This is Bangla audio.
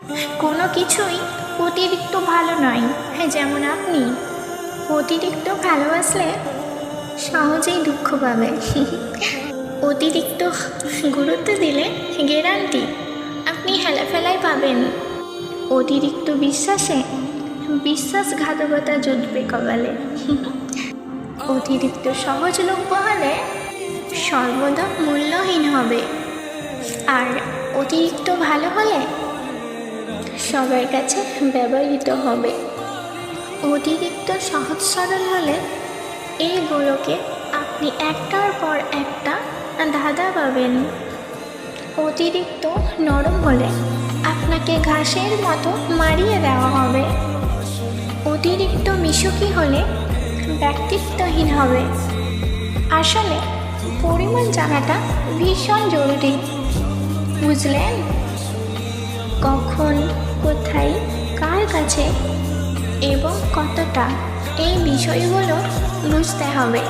কোনো কিছুই অতিরিক্ত ভালো নয়। হ্যাঁ, যেমন আপনি অতিরিক্ত ভালোবাসলে সহজেই দুঃখ পাবে। অতিরিক্ত গুরুত্ব দিলে গ্যারান্টি আপনি হেলাফেলাই পাবেন। অতিরিক্ত বিশ্বাসে বিশ্বাসঘাতকতা জুটবে কপালে। অতিরিক্ত সহজলভ্য হলে সর্বদা মূল্যহীন হবে। আর অতিরিক্ত ভালো হলে সবার কাছে ব্যবহৃত হবে। অতিরিক্ত সহজ সরল হলে এইগুলোকে আপনি একটার পর একটা ধাঁধা পাবেন। অতিরিক্ত নরম হলে আপনাকে ঘাসের মতো মারিয়ে দেওয়া হবে। অতিরিক্ত মিশুকি হলে ব্যক্তিত্বহীন হবে। আসলে পরিমাণ জানাটা ভীষণ জরুরি, বুঝলেন? কখন, কোথায়, কার কাছে এবং কতটা, এই বিষয়গুলো বুঝতে হবে।